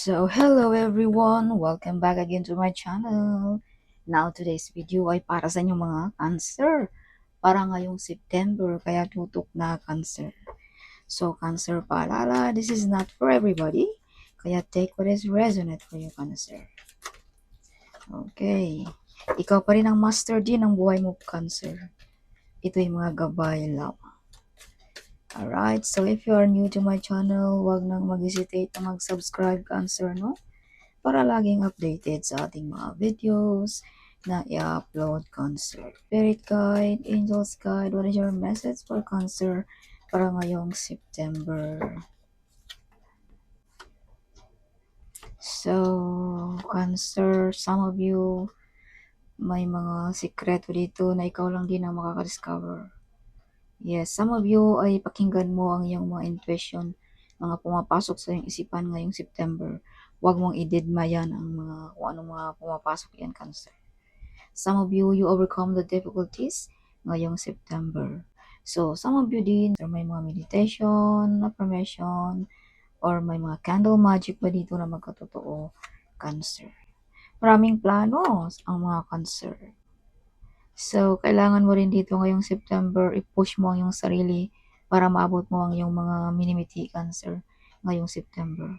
So, hello everyone! Welcome back again to my channel. Now, today's video ay para sa inyong mga Cancer. Para ngayong September, kaya tutok na Cancer. So, Cancer paalala, this is not for everybody. Kaya take what is resonate for you, Cancer. Okay. Ikaw pa rin ang master din ng buhay mo, Cancer. Ito yung mga gabay lamang. Alright, so if you are new to my channel, wag nang mag-hesitate na mag-subscribe, Cancer, no? Para laging updated sa ating mga videos na i-upload, Cancer. Spirit Guide, Angel's Guide, what is your message for Cancer para ngayong September? So, Cancer, some of you, may mga sikreto dito na ikaw lang din ang makaka-discover. Yes, some of you ay pakinggan mo ang iyong mga intuition, mga pumapasok sa iyong isipan ngayong September. Huwag mong ididma yan ang mga kung anong mga pumapasok yan, Cancer. Some of you, you overcome the difficulties ngayong September. So, some of you din, may mga meditation, affirmation, or may mga candle magic ba dito na magkatotoo, Cancer. Maraming plano ang mga Cancer. So, kailangan mo rin dito ngayong September, i-push mo ang iyong sarili para maabot mo ang iyong mga minimiti, Cancer, ngayong September.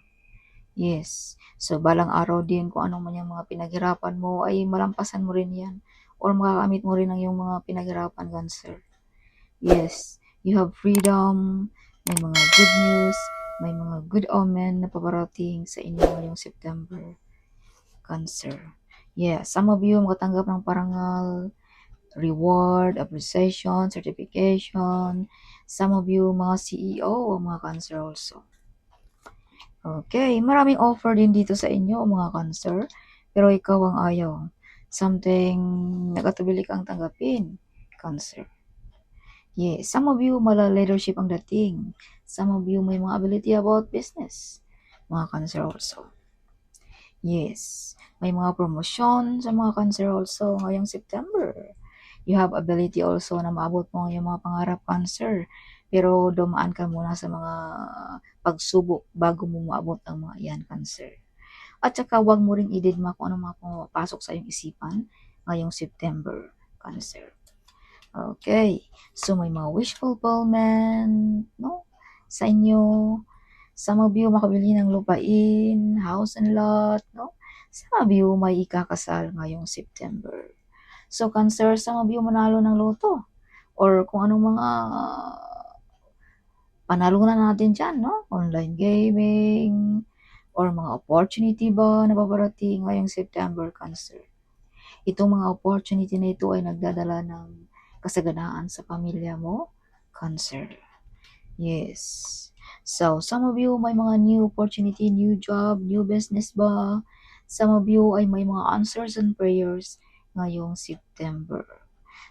Yes. So, balang araw din kung anong man yung mga pinaghirapan mo ay malampasan mo rin yan or makakamit mo rin ang iyong mga pinaghirapan, Cancer. Yes. You have freedom, may mga good news, may mga good omen na paparating sa inyo ngayong September, Cancer. Yeah, some of you makatanggap ng parangal, reward, appreciation, certification. Some of you, mga CEO o mga Cancer also. Okay, maraming offer din dito sa inyo, mga Cancer. Pero ikaw ang ayaw. Something nagatubili kang tanggapin, Cancer. Yes, some of you, mala leadership ang dating. Some of you, may mga ability about business, mga Cancer also. Yes, may mga promotion sa mga Cancer also ngayong September. You have ability also na maabot mo ang iyong mga pangarap, Cancer. Pero dumaan ka muna sa mga pagsubok bago mo maabot ang mga iyan, Cancer. At saka huwag mo ring ididma kung ano mga pumapasok sa iyong isipan ngayong September, Cancer. Okay, so may mga wish fulfillment, no? Sa inyo, some of you makabili ng lupain, house and lot, no? Some of you may ikakasal ngayong September. So, Cancer, some of you manalo ng loto or kung anong mga panalunan natin dyan, no? Online gaming or mga opportunity ba na paparating ngayong September, Cancer. Itong mga opportunity na ito ay nagdadala ng kasaganaan sa pamilya mo, Cancer. Yes. So, some of you may mga new opportunity, new job, new business ba? Some of you ay may mga answers and prayers ngayong September.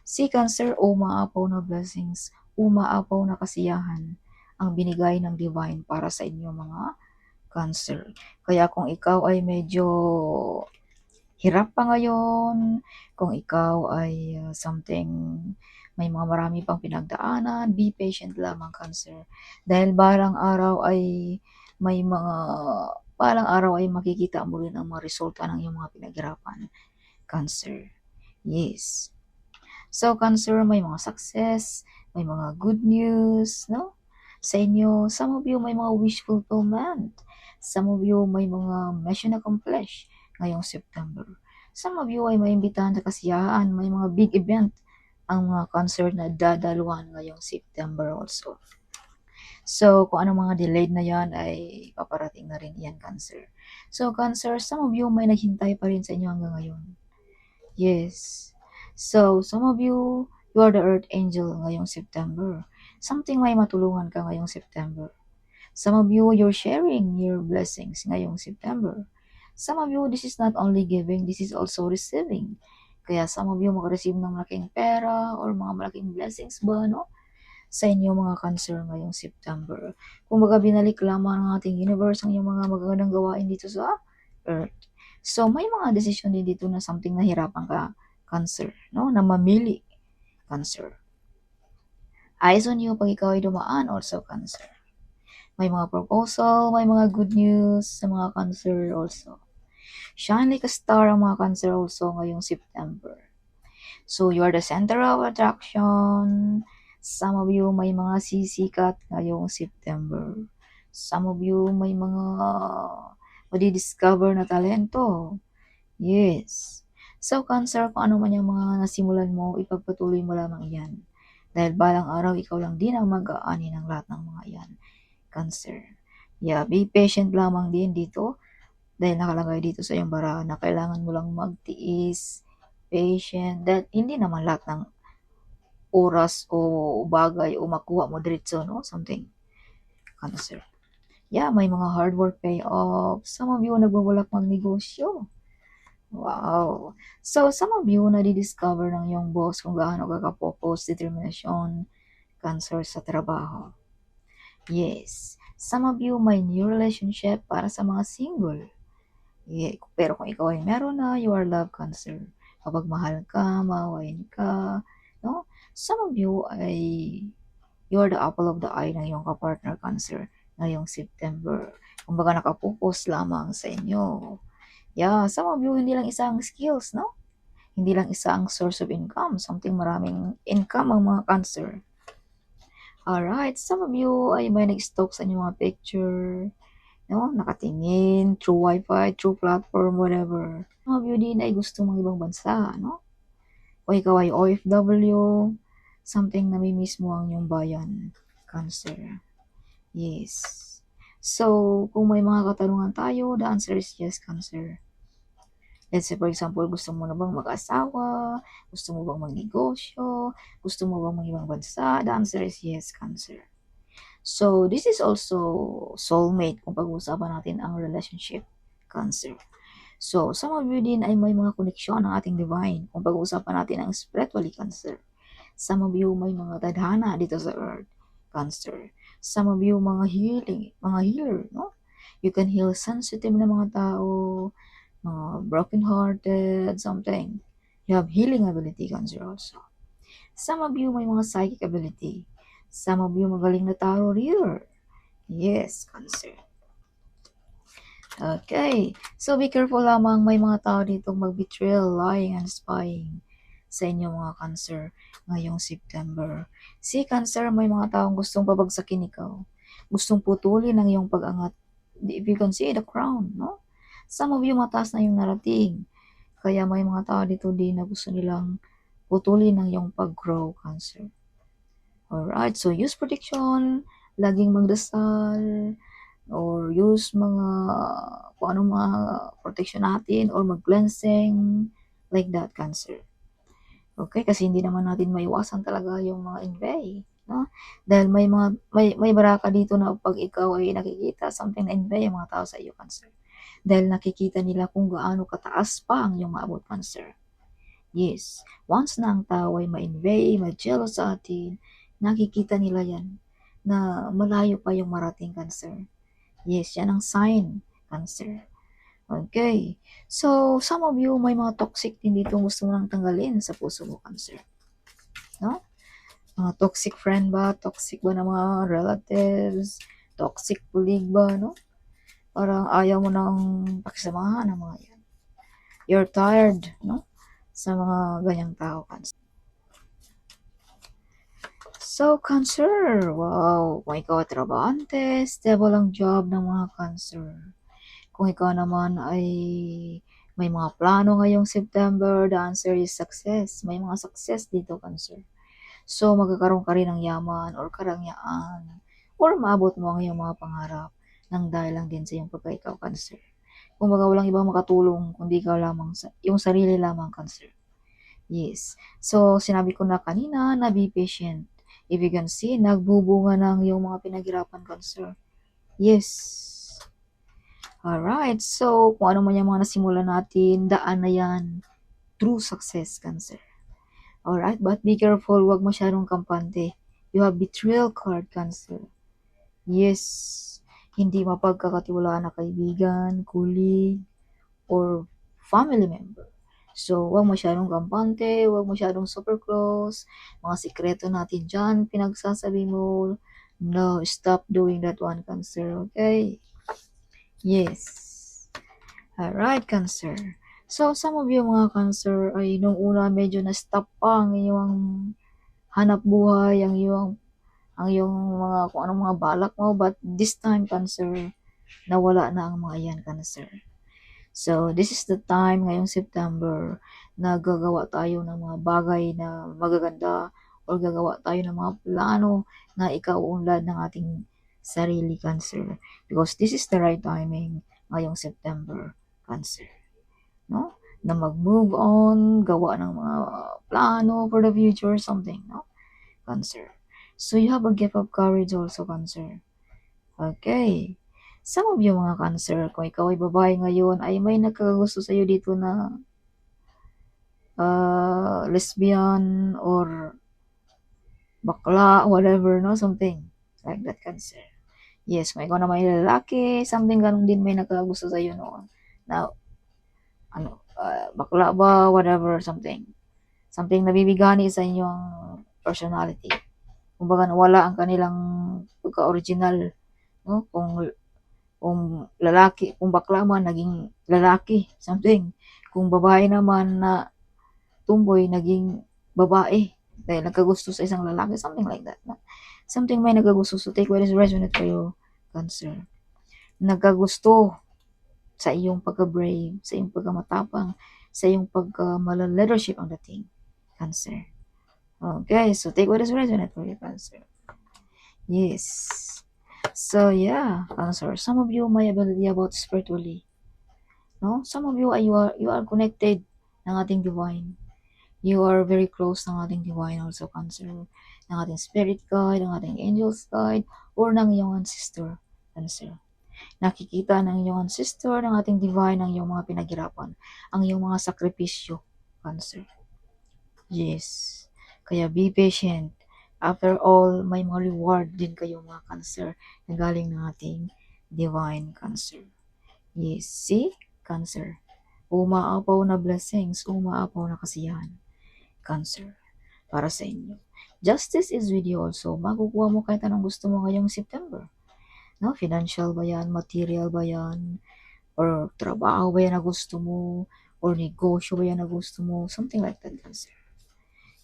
Si Cancer, umaapaw na blessings, umaapaw na kasiyahan ang binigay ng Divine para sa inyo, mga Cancer. Kaya kung ikaw ay medyo hirap pa ngayon, kung ikaw ay may mga marami pang pinagdaanan, be patient lamang, Cancer. Dahil balang araw ay makikita mo rin ang mga resulta ng iyong mga pinaghirapan, Cancer. Yes. So, Cancer, may mga success, may mga good news, no? Sa inyo, some of you may mga wish fulfillment. Some of you may mga mission accomplished ngayong September. Some of you ay may imbitahan sa kasiyahan, may mga big event ang mga Cancer na dadaluhan ngayong September also. So, kung anong mga delayed na yan ay paparating na rin yan, Cancer. So, Cancer, some of you may naghintay pa rin sa inyo hanggang ngayon. Yes. So, some of you, you are the Earth Angel ngayong September. Something may matulungan ka ngayong September. Some of you, you're sharing your blessings ngayong September. Some of you, this is not only giving, this is also receiving. Kaya some of you makareceive ng malaking pera or mga malaking blessings ba, no? Sa inyo, mga Cancer, ngayong September. Kung baga binalik lamang ng ating universe ang iyong mga magagandang gawain dito sa Earth. So, may mga decision din dito na something nahirapan ka, Cancer, no? Na mamili, Cancer. Eyes on you pag ikaw ay dumaan, also, Cancer. May mga proposal, may mga good news sa mga Cancer also. Shine like a star ang mga Cancer also ngayong September. So, you are the center of attraction. Some of you may mga sisikat ngayong September. Some of you may mga madi-discover na talento. Yes. So, Cancer, kung ano man yung mga nasimulan mo, ipagpatuloy mo lamang iyan. Dahil balang araw, ikaw lang din ang mag-aani ng lahat ng mga iyan. Cancer. Yeah, be patient lamang din dito. Dahil nakalagay dito sa iyong barahan na kailangan mo lang magtiis, patient, dahil hindi naman lahat ng oras o bagay o makuha mo diretso, no? Something. Cancer. Yeah, may mga hard work pay off. Some of you nagbabulak magnegosyo. Wow. So, some of you nadi-discover ng iyong boss kung gaano ka ka-focus, determination, Cancer sa trabaho. Yes. Some of you may new relationship para sa mga single. Yeah. Pero kung ikaw ay meron na, you are love, Cancer. Kapag mahal ka, maawain ka, no? Some of you ay you are the apple of the eye ng iyong kapartner, Cancer, ngayong September. Kumbaga nakapokus lamang sa inyo. Yeah, some of you hindi lang isang skills, no? Hindi lang isa ang source of income. Something maraming income ang mga Cancer. Alright, some of you ay may nag-stalk sa inyong mga picture, no? Nakatingin, through wifi, through platform, whatever. Some of you din ay gusto mong ibang bansa, no? O ikaw ay OFW, something na namimiss mo ang iyong bayan, Cancer. Yes. So, kung may mga katanungan tayo, the answer is yes, Cancer. Let's say, for example, gusto mo na bang mag-asawa? Gusto mo bang magnegosyo? Gusto mo bang mag-ibang bansa? The answer is yes, Cancer. So, this is also soulmate kung pag-uusapan natin ang relationship, Cancer. So, some of you din ay may mga koneksyon ng ating divine kung pag-uusapan natin ang spiritually, Cancer. Some of you may mga tadhana dito sa earth, Cancer. Some of you mga healing, mga healer, no? You can heal sensitive na mga tao, mga broken-hearted, something. You have healing ability, Cancer also. Some of you may mga psychic ability. Some of you magaling na tarot reader. Yes, Cancer. Okay. So, be careful lamang, may mga tao dito mag-betrayal, lying, and spying sa inyo mga Cancer ngayong September. Si Cancer, may mga taong gustong pabagsakin ikaw. Gustong putulin ang iyong pag-angat. If you can see the crown, no? Some of you mataas na yung narating. Kaya may mga tao dito din na gusto nilang putulin ang iyong pag-grow, Cancer. Alright, so use protection, laging magdasal, or use mga kung anong mga protection natin or mag-cleansing, like that, Cancer. Okay, kasi hindi naman natin maiwasan talaga yung mga envy, no? Dahil may baraka dito na pag ikaw ay nakikita something na envy yung mga tao sa iyo, Cancer. Dahil nakikita nila kung gaano kataas pa ang iyong maabot, Cancer. Yes, once na ang tao ay ma-envy, ma-jealous sa atin, nakikita nila yan na malayo pa yung marating, Cancer. Yes, yan ang sign, Cancer. Okay. So, some of you may mga toxic din dito gusto mo nang tanggalin sa puso mo, Cancer. No? Mga toxic friend ba? Toxic ba na mga relatives? Toxic colleague ba, no? Parang ayaw mo nang pakisamahan ng mga yan. You're tired, no? Sa mga ganyang tao, Cancer. So, Cancer, wow, kung ikaw trabahante, stable ang job ng mga Cancer. Kung ikaw naman ay may mga plano ngayong September, the answer is success. May mga success dito, Cancer. So, magkakaroon ka rin ng yaman or karangyaan or maabot mo ang iyong mga pangarap nang dahil lang din sa iyong pagka-ikaw, Cancer. Kung baga walang ibang makatulong, kundi ikaw lamang, yung sarili lamang, Cancer. Yes. So, sinabi ko na kanina na be patient. If you can see, nagbubunga ng iyong mga pinaghirapan, Cancer. Yes. Alright. So, kung ano man yung mga nasimulan natin, daan na yan. True success, Cancer. Alright. But be careful, huwag masyadong kampante. You have betrayal card, Cancer. Yes. Hindi mapagkakatiwalaan na kaibigan, colleague, or family member. So, huwag masyadong kampante, huwag masyadong super close. Mga sikreto natin dyan, pinagsasabi mo, No, stop doing that one, Cancer. Okay? Yes. Alright, Cancer. So, some of you mga Cancer ay nung una medyo na-stop pa ang iyong hanap buhay, ang iyong mga kung anong mga balak mo, but this time, Cancer, nawala na ang mga yan, Cancer. So, this is the time ngayong September na gagawa tayo ng mga bagay na magaganda or gagawa tayo ng mga plano na ikauunlad ng ating sarili, Cancer. Because this is the right timing ngayong September, Cancer. No? Na mag-move on, gawa ng mga plano for the future, something, no? Cancer. So, you have a gift of courage also, Cancer. Okay. Some of you mga Cancer, kung ikaw ay babae ngayon, ay may nagkagusto sa'yo dito na lesbian or bakla, whatever, no? Something like that, Cancer. Yes, kung ikaw na may lalaki, something ganun din may nagkagusto sa'yo noon. Now, bakla ba, whatever, something. Something nabibigani sa inyong personality. Kumbaga nawala ang kanilang pagka-original, no? Kung lalaki, kung bakla man, naging lalaki, something. Kung babae naman na tumboy, naging babae. Dahil nagkagusto sa isang lalaki, something like that. No? Something may nagkagusto. So take what is resonate for you, Cancer. Nagkagusto sa iyong pagka-brave, sa iyong pagkamatapang, sa iyong pagka-leadership ang dating, Cancer. Okay, so take what is resonate for you, Cancer. Yes. So yeah, Cancer. Some of you may ability about spiritually. No? Some of you are connected ng ating divine. You are very close ng ating divine also, Cancer. Ng ating spirit guide, ng ating angels guide, or ng iyong ancestor, Cancer. Nakikita ng iyong ancestor, ng ating divine, ang iyong mga pinaghirapan, ang iyong mga sakripisyo, Cancer. Yes. Kaya be patient. After all, may mga reward din kayo mga Cancer na galing ng ating divine, Cancer. Yes. See? Cancer. Umaapaw na blessings, umaapaw na kasiyahan, Cancer, para sa inyo. Justice is with you also. Makukuha mo kahit anong gusto mo ngayong September. No? Financial ba yan? Material ba yan? Or trabaho ba yan na gusto mo? Or negosyo ba yan na gusto mo? Something like that, Cancer.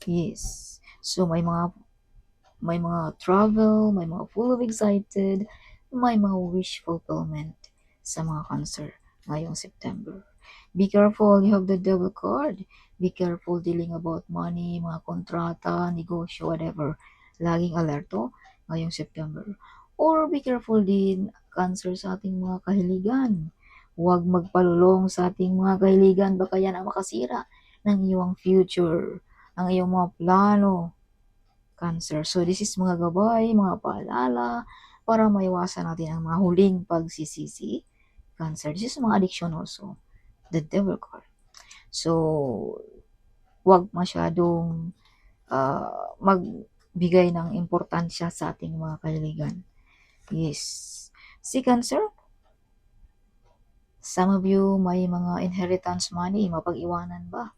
Yes. So, may mga travel, may mga full of excited, may mga wish fulfillment sa mga Cancer ngayong September. Be careful, you have the devil card. Be careful dealing about money, mga kontrata, negosyo, whatever. Laging alerto ngayong September. Or be careful din, Cancer, sa ating mga kahiligan. Huwag magpalulong sa ating mga kahiligan, baka yan ang makasira ng iyong future, ng iyong mga plano, Cancer. So this is mga gabay, mga paalala para maiwasan natin ang mga huling pagsisisi, Cancer. This is mga addiction also, the devil card. So, wag masyadong magbigay ng importansya sa ating mga kahiligan. Yes. Si Cancer, some of you may mga inheritance money, mapag-iwanan ba?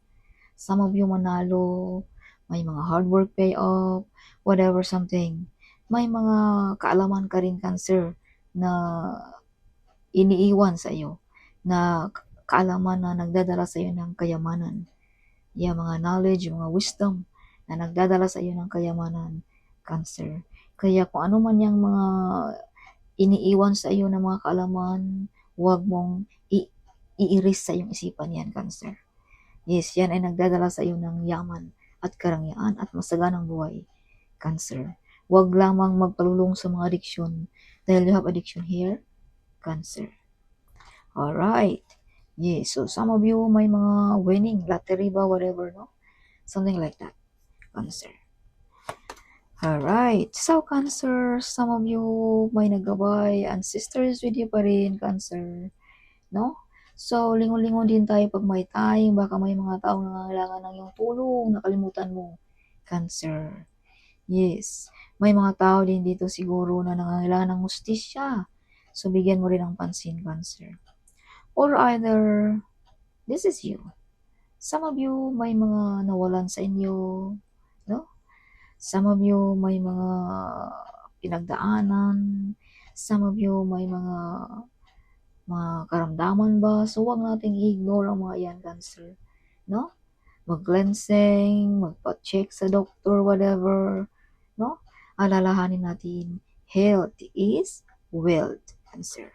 Some of you manalo, may mga hard work payoff, whatever something. May mga kaalaman ka rin, Cancer, na iniiwan sa iyo, na kaalaman na nagdadala sa iyo ng kayamanan. Yung mga knowledge, yung mga wisdom na nagdadala sa iyo ng kayamanan, Cancer. Kaya kung ano man yung mga iniiwan sa iyo ng mga kaalaman, huwag mong iiris sa iyong isipan yan, Cancer. Yes, yan ay nagdadala sa iyo ng yaman at karangyaan at masaganang buhay, Cancer. Huwag lamang magpalulong sa mga addiction dahil you have addiction here, Cancer. Alright. Yes, so some of you may mga winning, lottery ba, whatever, no? Something like that, Cancer. Alright. So, Cancer, some of you may naggabay, ancestors with you pa rin, Cancer. No? So, lingon-lingon din tayo pag may time. Baka may mga taong nangangailangan ng iyong tulong, nakalimutan mo, Cancer. Yes. May mga tao din dito siguro na nangangailangan ng hustisya. So, bigyan mo rin ng pansin, Cancer. Or either, this is you. Some of you may mga nawalan sa inyo, no? Some of you may mga pinagdaanan. Some of you may mga karamdaman ba? So, huwag nating i-ignore ang mga yan, Cancer. No? Mag-cleansing, magpa-check sa doctor, whatever. No? Alalahanin natin, health is wealth, Cancer.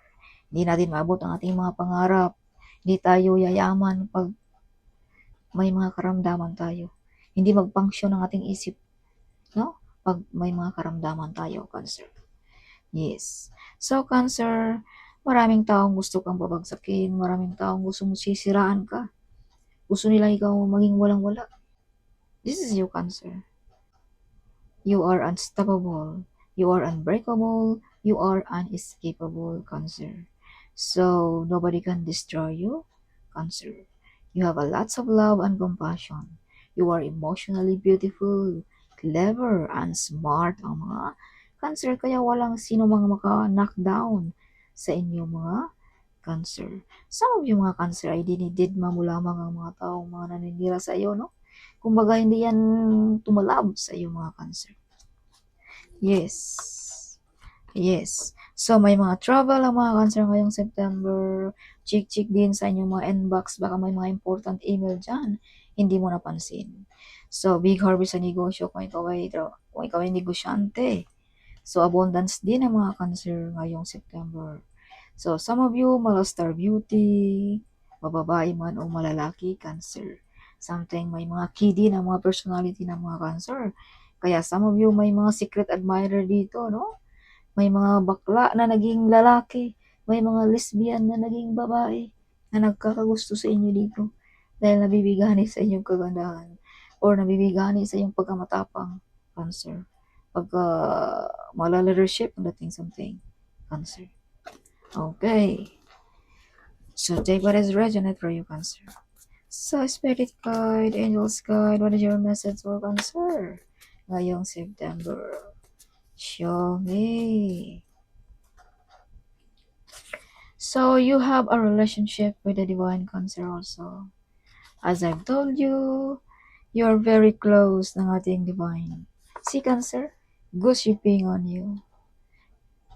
Hindi natin maabot ang ating mga pangarap. Hindi tayo yayaman pag may mga karamdaman tayo. Hindi mag-function ang ating isip, no? Pag may mga karamdaman tayo, Cancer. Yes. So, Cancer, maraming taong gusto kang babagsakin, maraming taong gusto mong sisiraan ka. Gusto nila ikaw maging walang-wala. This is you, Cancer. You are unstoppable. You are unbreakable. You are unescapable, Cancer. So, nobody can destroy you, Cancer. You have a lots of love and compassion. You are emotionally beautiful, clever, and smart ang mga Cancer. Kaya walang sino mga maka-knock down sa inyong mga Cancer. Some of you mga Cancer ay dinididma mo lamang ang mga taong mga naninira sa iyo, no? Kumbaga, hindi yan tumalab sa iyo mga Cancer. Yes. Yes. So, may mga travel ang mga Cancer ngayong September. Check din sa inyong mga inbox. Baka may mga important email dyan. Hindi mo napansin. So, big harvest sa negosyo kung ikaw ay negosyante. So, abundance din ang mga Cancer ngayong September. So, some of you, star beauty, bababae man o malalaki, Cancer. Something may mga key din ang mga personality ng mga Cancer. Kaya some of you may mga secret admirer dito, no? May mga bakla na naging lalaki. May mga lesbian na naging babae na nagkakagusto sa inyo dito. Dahil nabibigani sa inyong kagandahan. Or nabibigani sa inyong pagkamatapang, Cancer. Pagka malaleadership, dating something, Cancer. Okay. So take what is resonant for you, Cancer. So, Spirit Guide, Angels Guide, what is your message for Cancer ngayong September? Show me. So, you have a relationship with the Divine, Cancer also. As I've told you, you're very close ng ating Divine. Si Cancer, gossiping on you.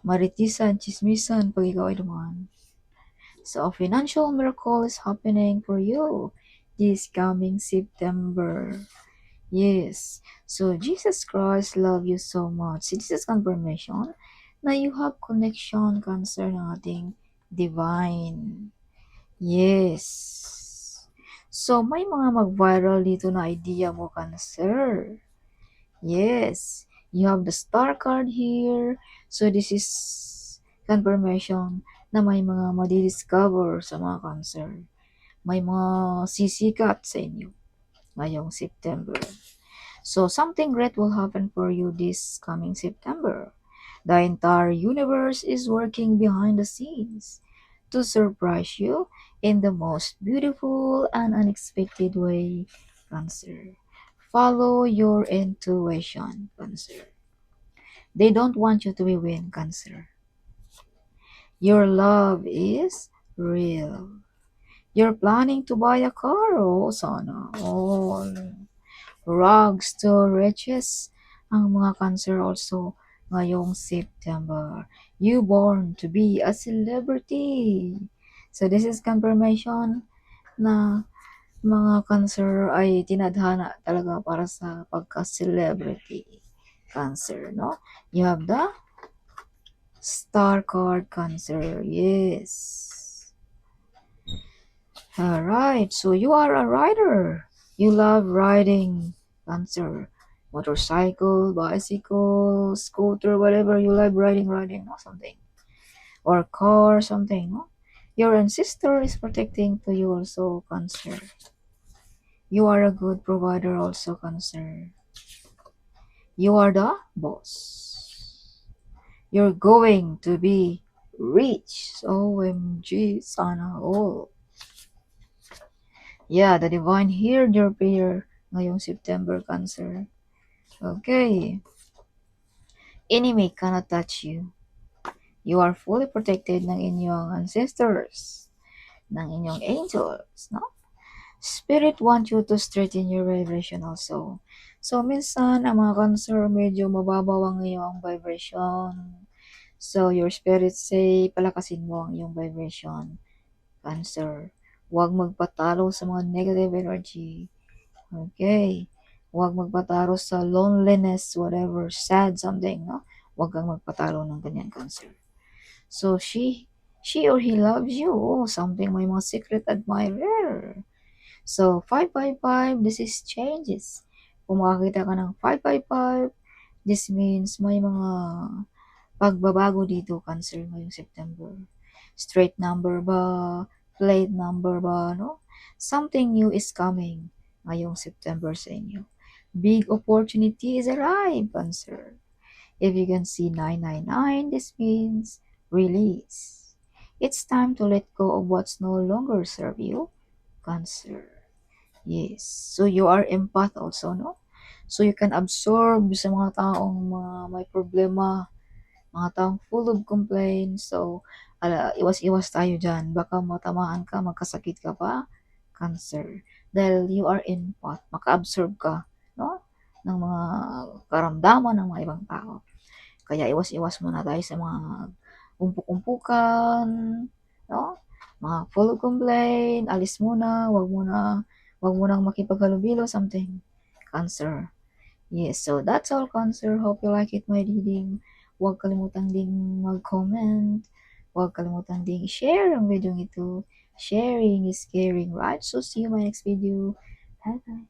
Maritisan, chismisan pag ikaw ay dumaan. So, a financial miracle is happening for you this coming September. Yes. So, Jesus Christ love you so much. This is confirmation na you have connection, Cancer, ng ating Divine. Yes. So, may mga mag-viral dito na idea mo, Cancer. Yes. You have the star card here. So, this is confirmation na may mga madidiscover sa mga Cancer. May mga sisikat sa inyo ngayong September. So, something great will happen for you this coming September. The entire universe is working behind the scenes to surprise you in the most beautiful and unexpected way, Cancer. Follow your intuition, Cancer. They don't want you to be win, Cancer. Your love is real. You're planning to buy a car, oh, sana all. Rags to riches ang mga Cancer also ngayong September. You born to be a celebrity. So this is confirmation na mga Cancer ay tinadhana talaga para sa pagka-celebrity. Cancer, no? You have the star card, Cancer. Yes. Alright, so you are a rider. You love riding, Cancer. Motorcycle, bicycle, scooter, whatever you like riding, no, something. Or car, something, no? Your ancestor is protecting to you also, Cancer. You are a good provider also, Cancer. You are the boss. You're going to be rich. OMG, sana all. Yeah, the Divine heard your prayer ngayong September, Cancer. Okay. Enemy cannot touch you. You are fully protected ng inyong ancestors, ng inyong angels, no? Spirit want you to straighten your vibration also. So, minsan, ang mga Cancer, medyo mababaw ang iyong vibration. So, your spirit say, palakasin mo ang iyong vibration. Cancer. Huwag magpatalo sa mga negative energy. Okay. Huwag magpatalo sa loneliness, whatever, sad something, no? Huwag kang magpatalo ng ganyan, Cancer. So, she or he loves you. Oh, something, may mga secret admirer. So, 555, this is changes. Kung makakita ka ng 555, this means may mga pagbabago dito, Cancer, ngayong September. Straight number ba? Plate number ba? No? Something new is coming ngayong September sa inyo. Big opportunity is arrive, Cancer. If you can see 999, this means release. It's time to let go of what's no longer serve you, Cancer. Yes. So you are empath also, no? So you can absorb sa mga taong may problema, mga taong full of complaints. So, iwas-iwas tayo dyan. Baka matamaan ka, magkasakit ka pa, Cancer. Dahil you are empath, maka-absorb ka, no? Ng mga karamdaman ng mga ibang tao. Kaya iwas-iwas muna tayo sa mga umpuk-umpukan, no? Mga full of complaint, alis muna, wag munang makipaghalubilo, something. Cancer. Yes, so that's all, Cancer. Hope you like it, my reading. Huwag kalimutang ding mag-comment. Huwag kalimutang ding share ang video ito. Sharing is caring, right? So see you in my next video. Bye-bye.